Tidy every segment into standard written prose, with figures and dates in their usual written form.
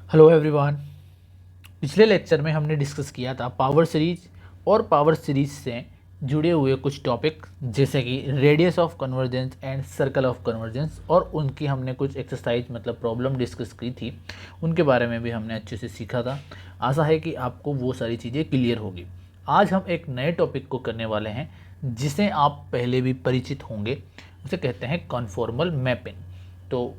Hello everyone. पिछले lecture में हमने डिस्कस किया था पावर सीरीज और पावर सीरीज से जुड़े हुए कुछ टॉपिक जैसे कि radius of convergence and circle of convergence, और उनकी हमने कुछ एक्सरसाइज मतलब प्रॉब्लम डिस्कस की थी। उनके बारे में भी हमने अच्छे से सीखा था। आशा है कि आपको वो सारी चीज़ें क्लियर होगी। आज हम एक नए टॉपिक को करने वाले हैं जिसे आप पहले भी परिचित होंगे। उसे कहते हैं कॉन्फॉर्मल मैपिंग। तो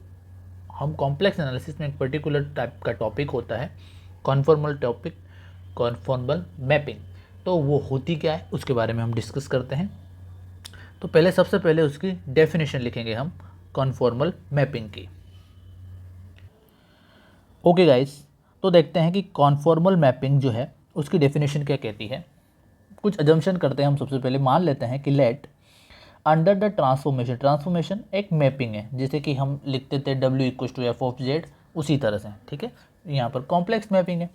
हम कॉम्प्लेक्स एनालिसिस में एक पर्टिकुलर टाइप का टॉपिक होता है कॉन्फॉर्मल मैपिंग। तो वो होती क्या है उसके बारे में हम डिस्कस करते हैं। तो सबसे पहले उसकी डेफिनेशन लिखेंगे हम कॉन्फॉर्मल मैपिंग की। ओके गाइस, तो देखते हैं कि कॉन्फॉर्मल मैपिंग जो है उसकी डेफिनेशन क्या कहती है। कुछ अजम्पशन करते हैं हम। सबसे पहले मान लेते हैं कि लेट अंडर द ट्रांसफॉर्मेशन एक मैपिंग है, जैसे कि हम लिखते थे W equal to f of z, उसी तरह से। ठीक है, यहाँ पर कॉम्प्लेक्स मैपिंग है।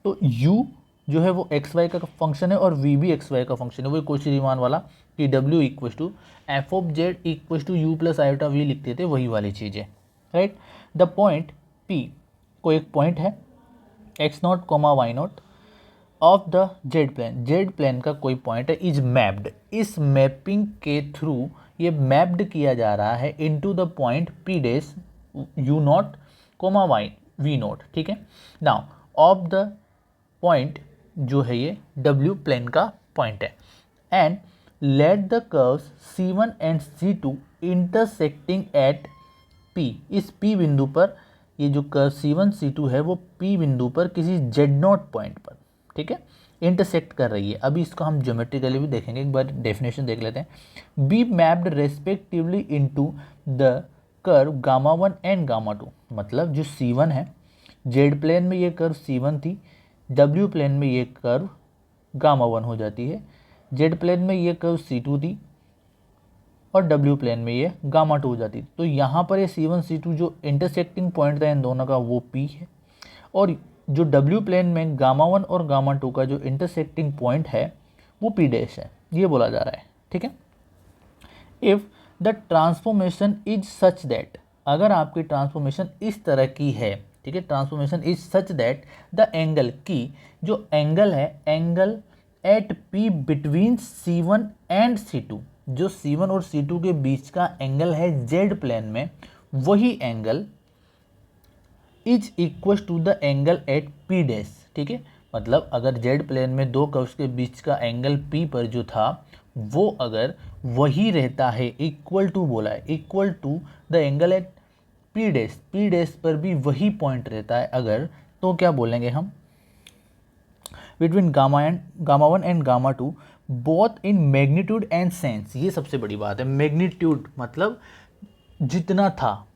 तो U जो है वो एक्स वाई का फंक्शन है और V भी एक्स वाई का फंक्शन है। वही कोची रीमान वाला कि W equal to f of z equal to u plus iota v लिखते थे, वही वाली चीज़ है। राइट। द पॉइंट P कोई एक पॉइंट है x not comma y not of the z plane का कोई पॉइंट है इज मैप्ड। इस मैपिंग के थ्रू ये मैप्ड किया जा रहा है into the point P dash u not comma y v not. ठीक है, नाउ ऑफ द पॉइंट जो है ये डब्ल्यू प्लेन का पॉइंट है। And let the curves C1 and C2 intersecting at P। इस P बिंदु पर ये जो कर्व C1 C2 है वो P बिंदु पर किसी Z0 पॉइंट पर, ठीक है, इंटरसेक्ट कर रही है। अभी इसको हम ज्योमेट्रिकली भी देखेंगे, एक बार डेफिनेशन देख लेते हैं। Be mapped respectively into the curve gamma 1 and gamma 2। मतलब जो C1 है, जेड प्लेन में ये कर्व C1 थी, W प्लेन में ये कर्व गामा 1 हो जाती है, जेड प्लेन में ये कर्व C2 थी और W प्लेन में ये गामा 2 हो जाती। तो यहाँ पर ये C1 C2 जो इंटरसेक्टिंग पॉइंट था इन दोनों का वो P है, और जो W प्लेन में गामा 1 और गामा 2 का जो इंटरसेक्टिंग पॉइंट है वो P डैश है, ये बोला जा रहा है। ठीक है, if the transformation is such that, अगर आपकी ट्रांसफॉर्मेशन इस तरह की है, ठीक है, transformation is such that the angle की जो एंगल है, angle at P between C1 and C2, जो C1 और C2 के बीच का एंगल है जेड प्लेन में, वही angle is equal to the angle at P dash. ठीक है, मतलब अगर जेड प्लेन में दो कर्व्स के बीच का एंगल P पर जो था वो अगर वही रहता है, इक्वल टू बोला है, equal to the angle at P dash पर भी वही पॉइंट रहता है अगर, तो क्या बोलेंगे हम, between gamma 1 and gamma 2 both in magnitude and sense. ये सबसे बड़ी बात है। मैग्नीट्यूड मतलब जितना था,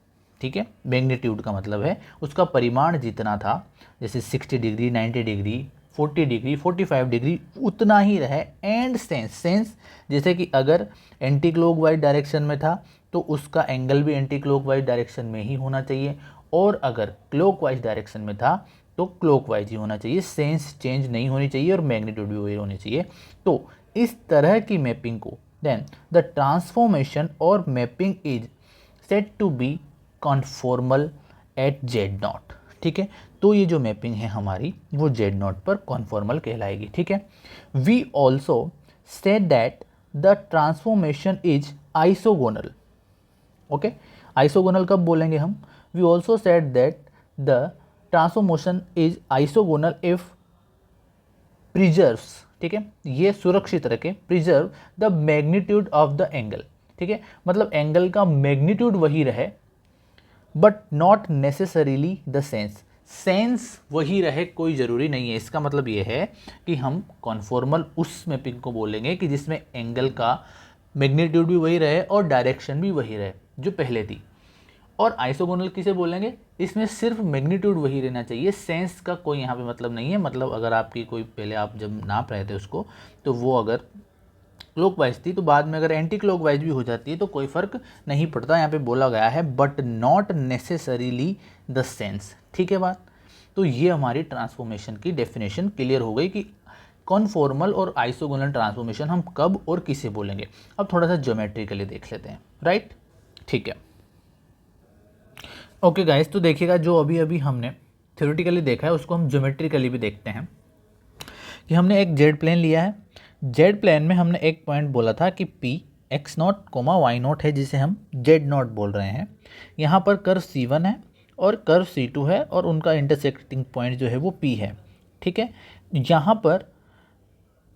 ठीक है, मैग्नीट्यूड का मतलब है उसका परिमाण जितना था, जैसे 60 डिग्री 90 डिग्री 40 डिग्री 45 डिग्री उतना ही रहे। एंड सेंस जैसे कि अगर एंटी क्लॉकवाइज डायरेक्शन में था तो उसका एंगल भी एंटी क्लॉकवाइज डायरेक्शन में ही होना चाहिए, और अगर क्लॉकवाइज डायरेक्शन में था तो क्लॉकवाइज ही होना चाहिए। सेंस चेंज नहीं होनी चाहिए और मैग्नीट्यूड भी वही होनी चाहिए। तो इस तरह की मैपिंग को देन द ट्रांसफॉर्मेशन और mapping is said to be conformal at z not. ठीक है, तो ये जो मैपिंग है हमारी वो जेड नॉट पर कॉन्फॉर्मल कहलाएगी। ठीक है, we also said that the transformation is isogonal. Okay, isogonal कब बोलेंगे हम, we also said that the transformation is isogonal if preserves, ठीक है, ये सुरक्षित रखे, preserve the magnitude of the angle. ठीक है, मतलब एंगल का मैग्नीट्यूड वही रहे but not necessarily the sense वही रहे कोई ज़रूरी नहीं है। इसका मतलब ये है कि हम कॉन्फॉर्मल उस मैपिंग को बोलेंगे कि जिसमें एंगल का मैग्नीट्यूड भी वही रहे और डायरेक्शन भी वही रहे जो पहले थी। और आइसोगोनल किसे बोलेंगे, इसमें सिर्फ मैग्नीट्यूड वही रहना चाहिए, सेंस का कोई यहाँ पे मतलब नहीं है। मतलब अगर आपकी कोई पहले आप जब नाप रहे थे उसको, तो वो अगर क्लॉकवाइज थी तो बाद में अगर एंटी क्लॉकवाइज भी हो जाती है तो कोई फ़र्क नहीं पड़ता। यहाँ पे बोला गया है but not necessarily the sense. ठीक है बात। तो ये हमारी ट्रांसफॉर्मेशन की डेफिनेशन क्लियर हो गई कि कॉन्फॉर्मल और आइसोगोनल ट्रांसफॉर्मेशन हम कब और किसे बोलेंगे। अब थोड़ा सा ज्योमेट्रिकली देख लेते हैं। राइट, ठीक है। ओके गाइस, तो देखिएगा जो अभी अभी हमने थ्योरेटिकली देखा है उसको हम ज्योमेट्रिकली भी देखते हैं कि हमने एक जेड प्लेन लिया है। जेड प्लेन में हमने एक पॉइंट बोला था कि P x not comma y not है जिसे हम जेड नॉट बोल रहे हैं। यहाँ पर कर्व C1 है और कर्व C2 है और उनका इंटरसेक्टिंग पॉइंट जो है वो P है। ठीक है, यहाँ पर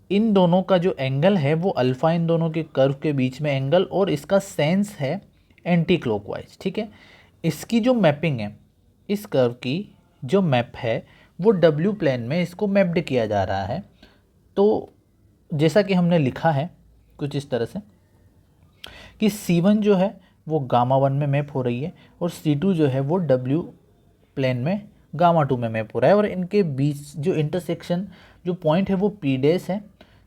इन दोनों का जो एंगल है वो अल्फ़ा, इन दोनों के कर्व के बीच में एंगल, और इसका सेंस है एंटी क्लॉकवाइज। ठीक है, इसकी जो मैपिंग है, इस कर्व की जो मैप है वो W प्लेन में इसको मैप्ड किया जा रहा है। तो जैसा कि हमने लिखा है कुछ इस तरह से कि C1 जो है वो गामा 1 में मैप हो रही है और C2 जो है वो W प्लेन में गामा 2 में मैप हो रहा है, और इनके बीच जो इंटरसेक्शन जो पॉइंट है वो P डैश है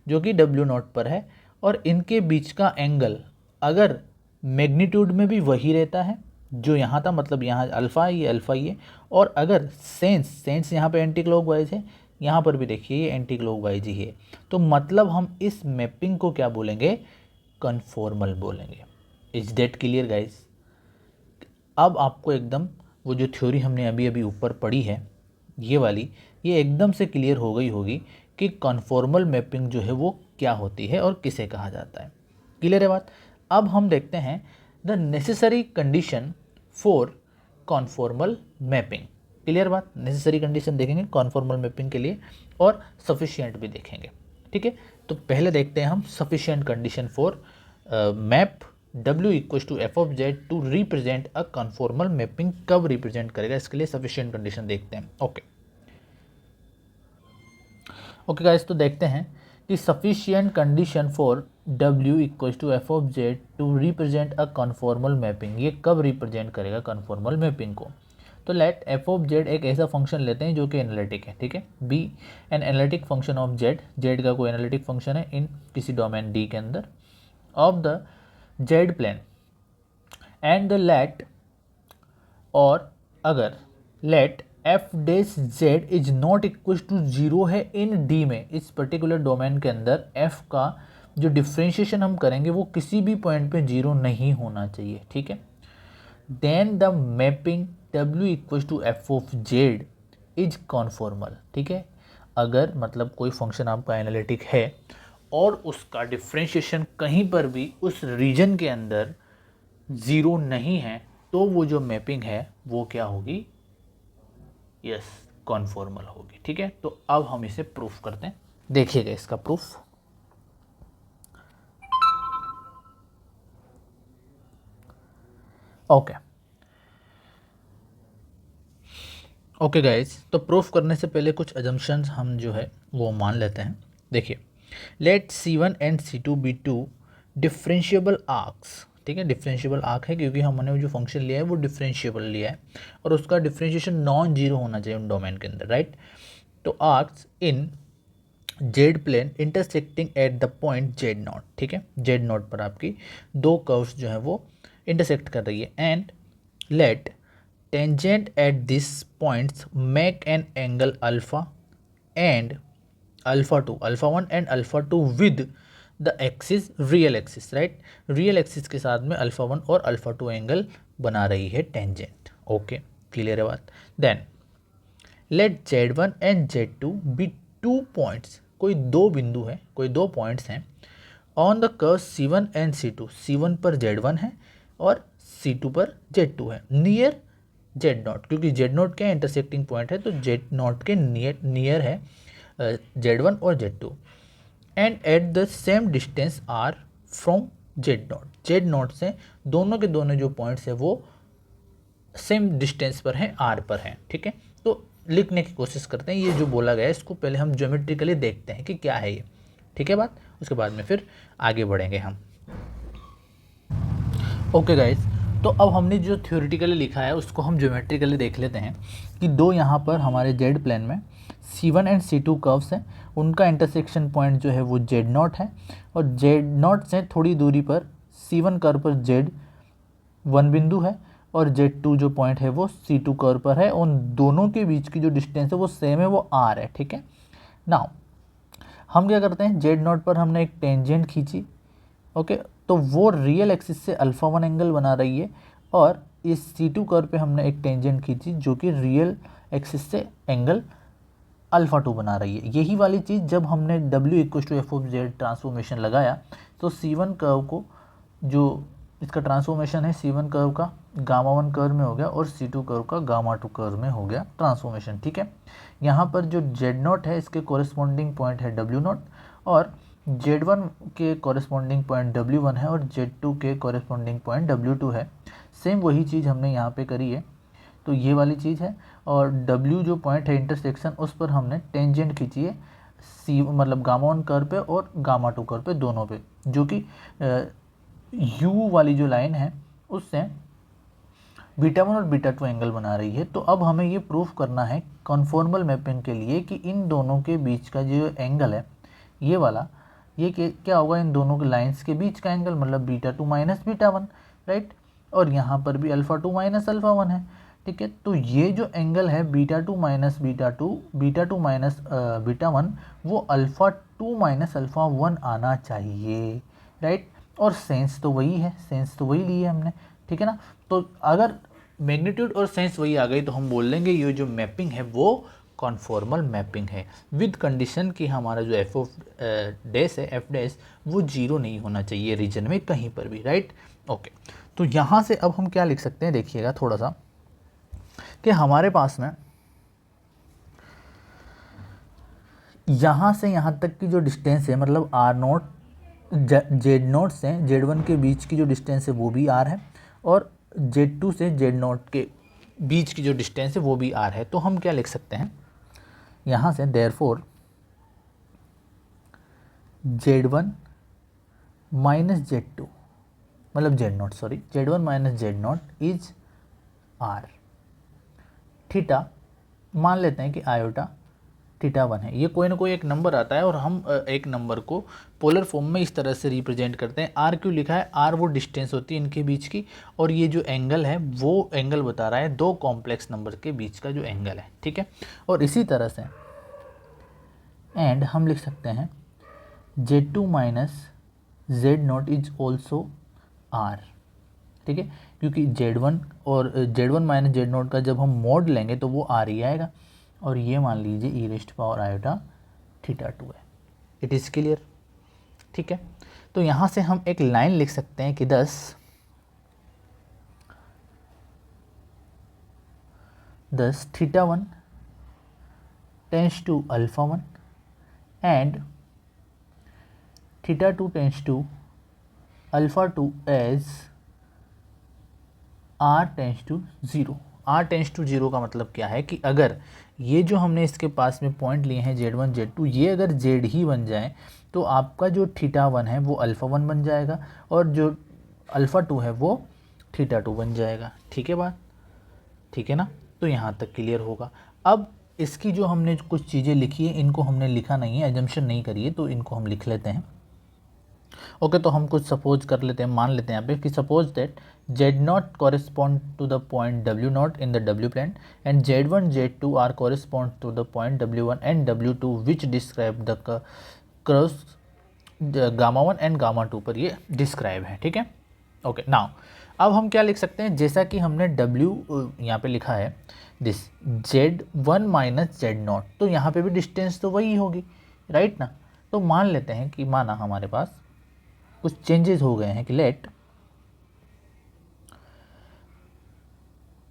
जो कि W0 पर है, और इनके बीच का एंगल अगर मैग्नीट्यूड में भी वही रहता है जो यहाँ था, मतलब यहाँ अल्फ़ा ही है, और अगर सेंस यहाँ पे एंटी क्लॉकवाइज है, यहाँ पर भी देखिए ये एंटी क्लॉकवाइज ही है, तो मतलब हम इस मैपिंग को क्या बोलेंगे, कन्फॉर्मल बोलेंगे। Is that clear guys? अब आपको एकदम वो जो थ्योरी हमने अभी अभी ऊपर पढ़ी है ये वाली, ये एकदम से क्लियर हो गई होगी कि कन्फॉर्मल मैपिंग जो है वो क्या होती है और किसे कहा जाता है। क्लियर है बात? अब हम देखते हैं the necessary condition for conformal mapping. Clear बात? नेसेसरी कंडीशन देखेंगे कन्फॉर्मल मैपिंग के लिए और सफिशिएंट भी देखेंगे। ठीक है, तो पहले देखते हैं हम sufficient condition for map W equals to f of z to represent a conformal mapping कब रिप्रेजेंट करेगा, इसके लिए सफिशिएंट कंडीशन देखते हैं। ओके गाइस, तो देखते हैं कि sufficient condition for W equals to f of z to represent a conformal mapping, ये कब रिप्रेजेंट करेगा कन्फॉर्मल मैपिंग को। तो लेट एफ ऑफ जेड एक ऐसा फंक्शन लेते हैं जो कि एनालिटिक है। ठीक है, be an analytic function of z, z का कोई एनालिटिक फंक्शन है इन किसी डोमेन डी के अंदर of the z plane, and the let, और अगर let f dash z is not equal to 0 है इन डी में, इस पर्टिकुलर डोमेन के अंदर एफ का जो डिफ्रेंशिएशन हम करेंगे वो किसी भी पॉइंट पे 0 नहीं होना चाहिए। ठीक है, then the mapping W equal to f of z is conformal. ठीक है, अगर मतलब कोई फंक्शन आपका एनालिटिक है और उसका डिफ्रेंशिएशन कहीं पर भी उस रीजन के अंदर 0 नहीं है, तो वो जो मैपिंग है वो क्या होगी, यस, कॉन्फॉर्मल होगी। ठीक है, तो अब हम इसे प्रूफ करते हैं, देखिएगा इसका प्रूफ। ओके गाइज, तो प्रूफ करने से पहले कुछ अजम्पशंस हम जो है वो मान लेते हैं। देखिए, let C1 and C2 be two differentiable arcs. ठीक है, डिफरेंशिएबल आर्क है क्योंकि हमने जो फंक्शन लिया है वो डिफरेंशिएबल लिया है और उसका डिफरेंशिएशन नॉन जीरो होना चाहिए उन डोमेन के अंदर, राइट। तो arcs in z plane intersecting at the point z not. ठीक है, जेड नॉट पर आपकी दो कर्व्स जो है वो इंटरसेक्ट कर रही है, and late tangent at these points make an angle alpha and alpha 2, alpha 1 and alpha 2 with the axis real axis, right। real axis के साथ में alpha 1 और alpha 2 एंगल बना रही है tangent। ओके, क्लियर है बात। Then let z1 and z2 be 2 points, कोई दो बिंदु है, कोई दो पॉइंट्स हैं on the curve C1 and C2, C1 पर z1 है और C2 पर z2 है, नियर जेड नॉट, क्योंकि जेड नॉट क्या इंटरसेक्टिंग पॉइंट है तो जेड नॉट के नियर है Z1 और Z2, and at the same distance r from z not, z not से दोनों के दोनों जो पॉइंट्स है वो सेम डिस्टेंस पर हैं, R पर हैं। ठीक है, तो लिखने की कोशिश करते हैं, ये जो बोला गया है इसको पहले हम ज्योमेट्रिकली देखते हैं कि क्या है ये। ठीक है बात, उसके बाद में फिर आगे बढ़ेंगे हम। ओके गाइज, तो अब हमने जो थ्योरेटिकली लिखा है उसको हम ज्योमेट्रिकली देख लेते हैं कि दो यहाँ पर हमारे जेड प्लेन में C1 एंड C2 कर्व्स हैं, उनका इंटरसेक्शन पॉइंट जो है वो जेड नॉट है, और जेड नॉट से थोड़ी दूरी पर C1 कर्व पर Z1 बिंदु है और Z2 जो पॉइंट है वो C2 कर्व पर है। उन दोनों के बीच की जो डिस्टेंस है वो सेम है, वो R है। ठीक है, नाउ हम क्या करते हैं, जेड नॉट पर हमने एक टेंजेंट खींची। ओके, तो वो रियल एक्सिस से अल्फ़ा 1 एंगल बना रही है और इस C2 कर्व पे हमने एक टेंजेंट खींची जो कि रियल एक्सिस से एंगल अल्फ़ा 2 बना रही है। यही वाली चीज़ जब हमने W = f(z) ट्रांसफॉर्मेशन लगाया तो C1 कर्व को, जो इसका ट्रांसफॉर्मेशन है C1 कर्व का गामा 1 कर्व में हो गया और C2 कर्व का गामा 2 कर्व में हो गया ट्रांसफॉर्मेशन। ठीक है, यहाँ पर जो Z0 है इसके कोरिस्पॉन्डिंग पॉइंट है W0 और Z1 के कोरिस्पॉन्डिंग पॉइंट W1 है और Z2 के कोरिस्पॉन्डिंग पॉइंट W2 है। सेम वही चीज़ हमने यहाँ पे करी है, तो ये वाली चीज़ है और W जो पॉइंट है इंटरसेक्शन, उस पर हमने टेंजेंट खींची है C मतलब गामा 1 कर्व पे और गामा 2 कर्व पे, दोनों पे, जो कि U वाली जो लाइन है उससे बीटा 1 और बीटा 2 एंगल बना रही है। तो अब हमें ये प्रूफ करना है कॉन्फॉर्मल मैपिंग के लिए कि इन दोनों के बीच का जो एंगल है ये वाला, ये क्या होगा, इन दोनों के लाइंस के बीच का एंगल, मतलब बीटा 2 माइनस बीटा 1, राइट। और यहाँ पर भी अल्फ़ा 2 माइनस अल्फ़ा 1 है। ठीक है, तो ये जो एंगल है beta 2 minus beta 2, beta 2 minus beta 1, वो अल्फ़ा 2 माइनस अल्फ़ा 1 आना चाहिए, राइट। और सेंस तो वही है, सेंस तो वही ली है हमने, ठीक है ना। तो अगर मैग्नीट्यूड और सेंस वही आ गई तो हम बोल लेंगे ये जो मैपिंग है वो कॉन्फॉर्मल मैपिंग है, विद कंडीशन कि हमारा जो एफ ऑफ डैश है, एफ डैश, वो जीरो नहीं होना चाहिए रीजन में कहीं पर भी, राइट। ओके, तो यहाँ से अब हम क्या लिख सकते हैं, देखिएगा थोड़ा सा, कि हमारे पास में यहाँ से यहाँ तक की जो डिस्टेंस है, मतलब R0 Z0 से Z1 के बीच की जो डिस्टेंस है वो भी R है और Z2 से Z0 के बीच की जो डिस्टेंस है वो भी R है। तो हम क्या लिख सकते हैं यहाँ से, देयरफॉर Z1 माइनस Z2 मतलब Z0, sorry, Z1 minus Z0 is R। Theta मान लेते हैं कि आयोटा थीटा 1 है, ये कोई ना कोई एक नंबर आता है और हम एक नंबर को पोलर फॉर्म में इस तरह से रिप्रेजेंट करते हैं। आर क्यों लिखा है, आर वो डिस्टेंस होती है इनके बीच की, और ये जो एंगल है वो एंगल बता रहा है दो कॉम्प्लेक्स नंबर के बीच का जो एंगल है, ठीक है। और इसी तरह से एंड हम लिख सकते हैं Z2 minus Z0 is also R, ठीक है, क्योंकि Z1 और Z1 माइनस Z0 का जब हम मोड लेंगे तो वो R ही आएगा, और ये मान लीजिए ई रेस्ट पावर आयोटा थीटा 2 है। इट इज़ क्लियर, ठीक है। तो यहाँ से हम एक लाइन लिख सकते हैं कि 10 theta 1 tends to alpha 1 and theta 2 tends to alpha 2 as R tends to 0। R tends to 0 का मतलब क्या है कि अगर ये जो हमने इसके पास में पॉइंट लिए हैं Z1 Z2, ये अगर Z ही बन जाए तो आपका जो थीटा 1 है वो अल्फ़ा 1 बन जाएगा और जो अल्फ़ा 2 है वो थीटा 2 बन जाएगा, ठीक है बात, ठीक है ना। तो यहाँ तक क्लियर होगा। अब इसकी जो हमने कुछ चीज़ें लिखी है इनको हमने लिखा नहीं है, एजम्पशन नहीं करी है, तो इनको हम लिख लेते हैं। ओके, तो हम कुछ सपोज कर लेते हैं, मान लेते हैं यहाँ पे कि suppose that Z0 correspond to the point W0 in the W plane and Z1 Z2 are correspond to the point W1 and W2 which describe the curves gamma 1 and gamma 2 पर ये डिस्क्राइब है, ठीक है। Okay, now अब हम क्या लिख सकते हैं, जैसा कि हमने W यहाँ पे लिखा है दिस Z1 माइनस Z0, तो यहाँ पे भी डिस्टेंस तो वही होगी, राइट ना। तो मान लेते हैं कि माना हमारे पास कुछ चेंजेस हो गए हैं कि लेट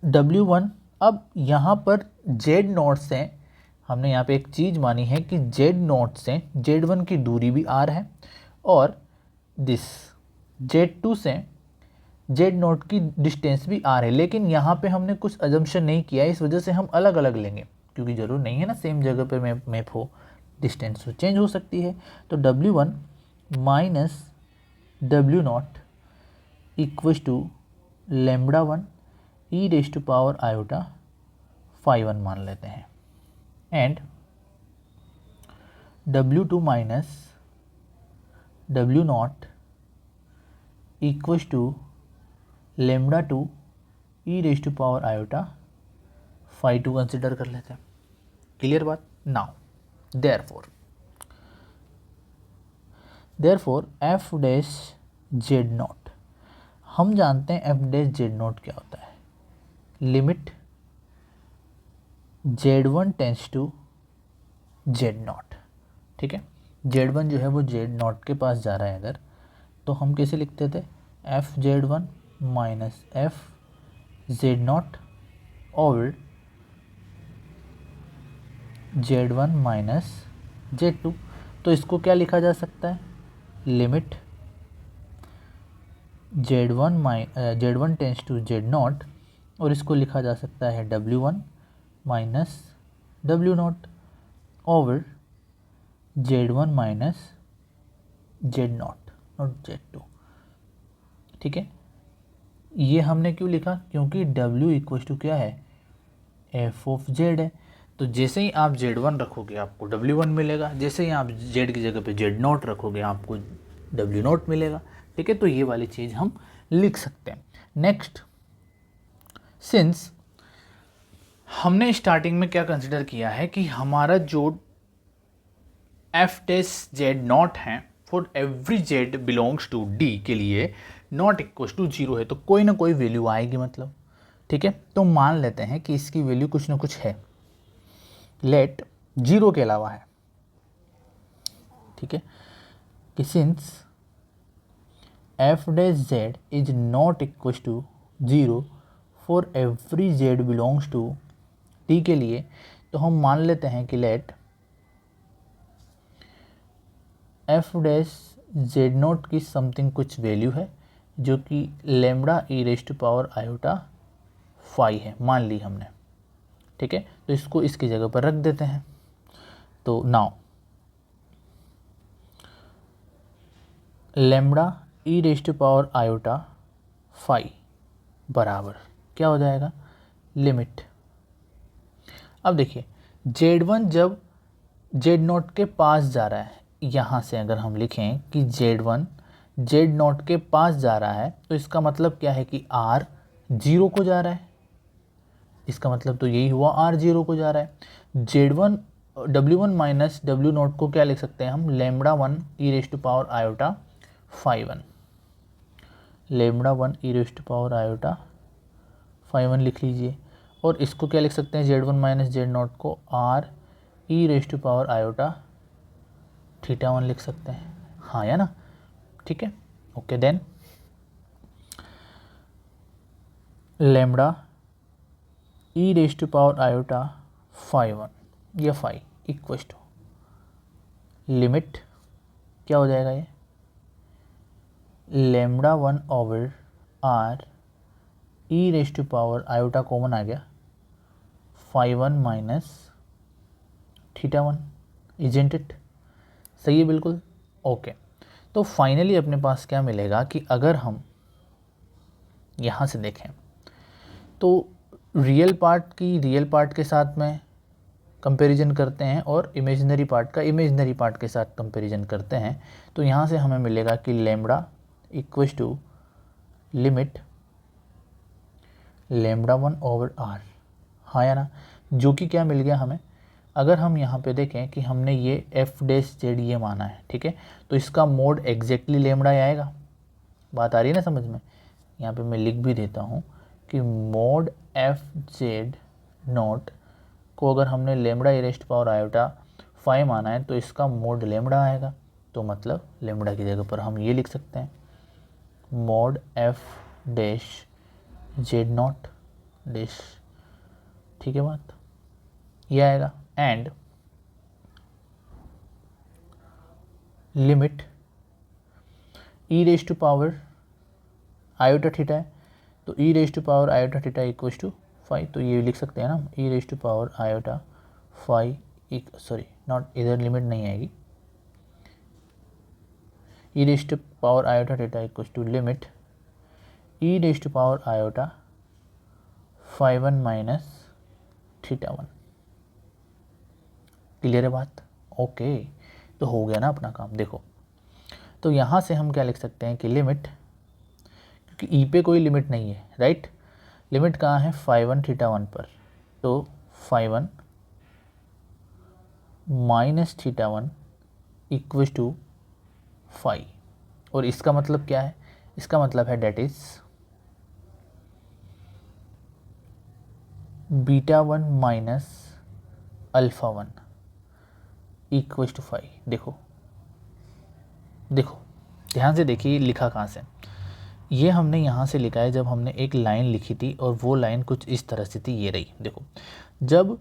W1, अब यहाँ पर Z0 से हमने यहाँ पे एक चीज़ मानी है कि Z0 से Z1 की दूरी भी R है और दिस Z2 से Z0 की डिस्टेंस भी R है, लेकिन यहाँ पे हमने कुछ अजम्पशन नहीं किया है, इस वजह से हम अलग अलग लेंगे क्योंकि ज़रूर नहीं है ना सेम जगह पे मैप हो, डिस्टेंस तो चेंज हो सकती है। तो W1 minus W0 equals to lambda 1 e raise to power iota phi 1 मान लेते हैं and W2 minus W0 equals to lambda 2 e raise to power iota phi 2 consider कर लेते हैं। क्लियर बात। Now therefore F dash Z0, हम जानते हैं एफ डैश Z0 क्या होता है, limit Z1 tense to Z0, ठीक है। Z1 जो है वो Z0 के पास जा रहा है अगर, तो हम कैसे लिखते थे, FZ1 माइनस FZ0 और Z1 माइनस Z2। तो इसको क्या लिखा जा सकता है, limit Z1 tense to Z0, और इसको लिखा जा सकता है W1 minus W0 over Z1 minus Z0 not Z2, ठीक है। ये हमने क्यों लिखा, क्योंकि W इक्वल टू क्या है, f ऑफ Z है। तो जैसे ही आप Z1 रखोगे आपको W1 मिलेगा, जैसे ही आप Z की जगह पे Z0 रखोगे आपको W0 मिलेगा, ठीक है। तो ये वाली चीज़ हम लिख सकते हैं। नेक्स्ट, सिंस हमने स्टार्टिंग में क्या कंसिडर किया है कि हमारा जो एफ डेस Z0 है for every Z belongs to D के लिए नॉट इक्वल टू 0 है, तो कोई ना कोई वैल्यू आएगी मतलब, ठीक है। तो मान लेते हैं कि इसकी वैल्यू कुछ ना कुछ है, लेट 0 के अलावा है, ठीक है, कि since f dash Z is not equal to 0 for every Z belongs to D के लिए, तो हम मान लेते हैं कि लेट एफ डैश Z0 की समथिंग कुछ वैल्यू है जो कि लेमडा ई रेस्ट पावर आयोटा फाई है, मान ली हमने, ठीक है। तो इसको इसकी जगह पर रख देते हैं। तो नाउ लेमडा ई रेस्ट पावर आयोटा फाई बराबर क्या हो जाएगा, लिमिट, अब देखिए Z1 जब Z0 के पास जा रहा है, यहाँ से अगर हम लिखें कि Z1 Z0 के पास जा रहा है, तो इसका मतलब क्या है कि R 0 को जा रहा है, इसका मतलब तो यही हुआ R 0 को जा रहा है। Z1 W1 माइनस W0 को क्या लिख सकते हैं हम, lambda 1 e rest power iota phi 1, lambda 1 e rest power iota phi 1 लिख लीजिए। और इसको क्या लिख सकते हैं, Z1 माइनस Z0 को R e rest power iota theta 1 लिख सकते हैं, हाँ या ना, ठीक है। ओके, देन लेमडा ई रेस्ट पावर आयोटा फाई 1 या फाई इक्वल टू लिमिट क्या हो जाएगा, ये lambda 1 over R e rest power iota common आ गया, phi 1 minus theta 1, isn't it, सही है बिल्कुल, ओके। तो फाइनली अपने पास क्या मिलेगा कि अगर हम यहाँ से देखें तो रियल पार्ट के साथ में कंपैरिजन करते हैं और इमेजिनरी पार्ट का इमेजिनरी पार्ट के साथ कंपैरिजन करते हैं, तो यहाँ से हमें मिलेगा कि lambda equal to limit lambda 1 over R, हाँ या ना, जो कि क्या मिल गया हमें, अगर हम यहाँ पे देखें कि हमने ये एफ डैश जेड ये माना है, ठीक है, तो इसका मोड एग्जैक्टली लेमडा ही आएगा, बात आ रही है ना समझ में। यहाँ पे मैं लिख भी देता हूँ कि मोड एफ जेड नॉट को अगर हमने लेमडा इरेस्ट पावर आयोटा फाइव माना है तो इसका मोड लेमडा आएगा, तो मतलब लेमडा की जगह पर हम ये लिख सकते हैं mod F dash Z naught dash, ठीक है बात, ये आएगा। And limit e raise to power iota theta है, तो e raise to power iota theta equals to five, तो ये लिख सकते हैं ना e raise to power iota five, sorry not, इधर लिमिट नहीं आएगी, e raise to power iota theta equals to limit e raise to power iota five 1 minus theta 1, clear है बात, ओके। तो हो गया ना अपना काम, देखो तो यहाँ से हम क्या लिख सकते हैं कि लिमिट, क्योंकि ई पे कोई लिमिट नहीं है राइट, लिमिट कहाँ है फाइव 1 थीटा 1 पर, तो five 1 minus theta 1 equal to five, और इसका मतलब क्या है, इसका मतलब है that is beta 1 minus alpha 1 equal to 5। देखो देखो ध्यान से देखिए लिखा कहाँ से। ये हमने यहाँ से लिखा है जब हमने एक लाइन लिखी थी और वो लाइन कुछ इस तरह से थी, ये रही। देखो जब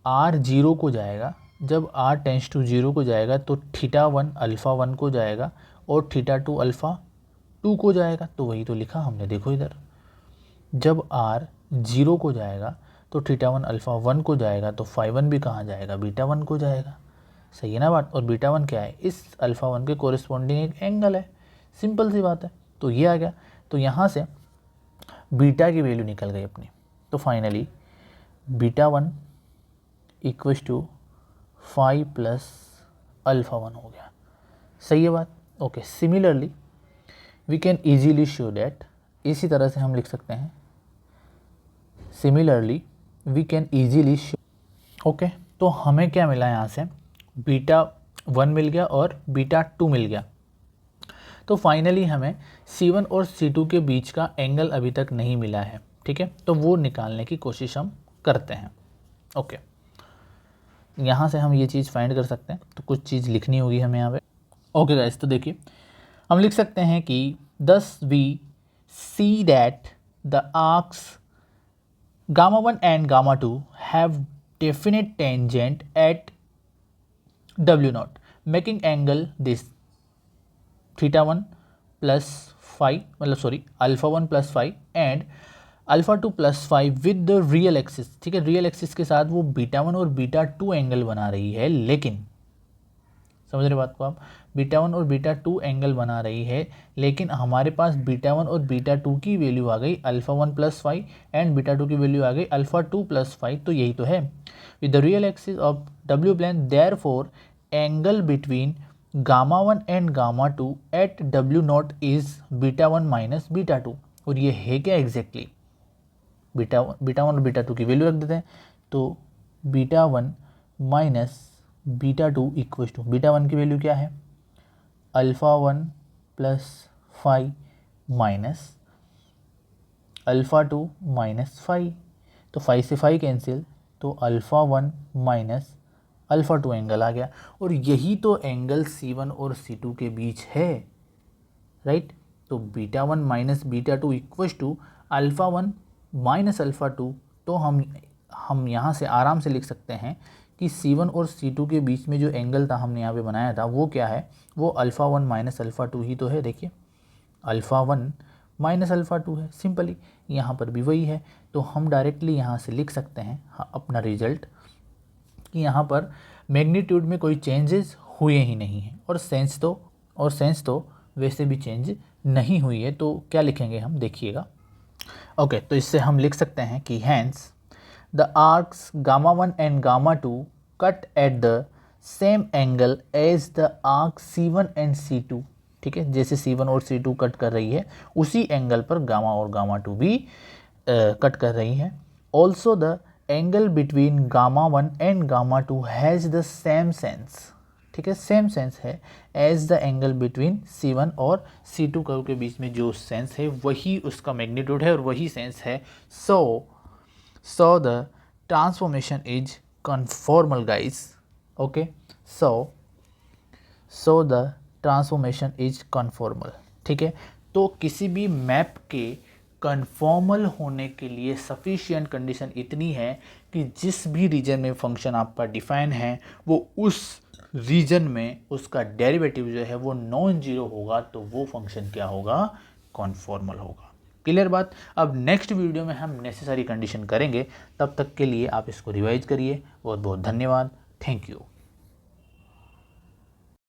r 0 को जाएगा, जब r टेंस टू 0 को जाएगा तो थीटा 1 अल्फ़ा 1 को जाएगा और थीटा 2 अल्फ़ा 2 को जाएगा। तो वही तो लिखा हमने, देखो इधर जब r 0 को जाएगा तो थीटा 1 अल्फ़ा 1 को जाएगा तो फाई 1 भी कहाँ जाएगा, बीटा 1 को जाएगा। सही है ना बात। और बीटा 1 क्या है, इस अल्फ़ा 1 के कोरिस्पॉन्डिंग एक एंगल है, सिंपल सी बात है। तो ये आ गया। तो यहाँ से बीटा की वैल्यू निकल गई अपनी। तो finally beta 1 equal to 5 plus alpha 1 हो गया। सही है बात। Okay, similarly we can easily show that, इसी तरह से हम लिख सकते हैं, similarly we can easily show. Okay, तो हमें क्या मिला यहाँ से, बीटा 1 मिल गया और बीटा 2 मिल गया। तो फाइनली हमें C1 और C2 के बीच का एंगल अभी तक नहीं मिला है, ठीक है। तो वो निकालने की कोशिश हम करते हैं। ओके, यहाँ से हम ये चीज़ फाइंड कर सकते हैं। तो कुछ चीज़ लिखनी होगी हमें यहाँ पे। ओके गाइस, तो देखिए हम लिख सकते हैं कि thus we see that the arcs gamma 1 and gamma 2 have definite tangent at W naught, making angle this theta 1 plus 5, मतलब sorry alpha 1 plus 5 and alpha 2 plus 5 with the real axis. ठीक है, रियल एक्सिस के साथ वो beta 1 और beta 2 angle बना रही है। लेकिन समझ रहे बात को आप, बीटा 1 और बीटा 2 एंगल बना रही है, लेकिन हमारे पास बीटा 1 और बीटा 2 की वैल्यू आ गई अल्फ़ा 1 प्लस 5 एंड बीटा 2 की वैल्यू आ गई अल्फ़ा 2 प्लस 5। तो यही तो है with the real axis of W plane, therefore angle between gamma 1 and gamma 2 at W not is beta 1 minus beta 2। और ये है क्या एग्जैक्टली, बीटा 1 और बीटा 2 की वैल्यू रख देते हैं। तो beta 1 minus beta 2 equal to, beta 1 की वैल्यू क्या है, alpha 1 plus 5 minus alpha 2 minus 5। तो 5 से 5 कैंसिल, तो अल्फ़ा 1 माइनस अल्फ़ा 2 एंगल आ गया। और यही तो एंगल C1 और C2 के बीच है, राइट। तो beta 1 minus beta 2 equal to alpha 1 minus alpha 2। तो हम यहाँ से आराम से लिख सकते हैं कि C1 और C2 के बीच में जो एंगल था हमने यहाँ पे बनाया था वो क्या है, वो अल्फ़ा 1 माइनस अल्फ़ा 2 ही तो है। देखिए अल्फ़ा 1 माइनस अल्फ़ा 2 है, सिंपली यहाँ पर भी वही है। तो हम डायरेक्टली यहाँ से लिख सकते हैं अपना रिजल्ट कि यहाँ पर मैग्नीट्यूड में कोई चेंजेस हुए ही नहीं हैं, और सेंस तो वैसे भी चेंज नहीं हुई है। तो क्या लिखेंगे हम, देखिएगा। ओके, तो इससे हम लिख सकते हैं कि hence the arcs gamma 1 and gamma 2 cut at the same angle as the arc C1 and C2। ठीक है, जैसे C1 और C2 कट कर रही है उसी एंगल पर गामा और गामा 2 भी कट कर रही है। Also the angle between gamma 1 and gamma 2 has the same sense. ठीक है, सेम सेंस है as the angle between C1 और C2 कर्व के बीच में जो सेंस है वही उसका मैग्नीट्यूड है और वही सेंस है। So the transformation is conformal guys. Okay, so the transformation is conformal. ठीक है, तो किसी भी मैप के कन्फॉर्मल होने के लिए सफिशिएंट कंडीशन इतनी है कि जिस भी रीजन में फंक्शन आपका डिफाइन है वो उस रीजन में उसका डेरिवेटिव जो है वो नॉन जीरो होगा, तो वो फंक्शन क्या होगा, कन्फॉर्मल होगा। क्लियर बात। अब नेक्स्ट वीडियो में हम नेसेसरी कंडीशन करेंगे, तब तक के लिए आप इसको रिवाइज करिए। बहुत बहुत धन्यवाद, थैंक यू।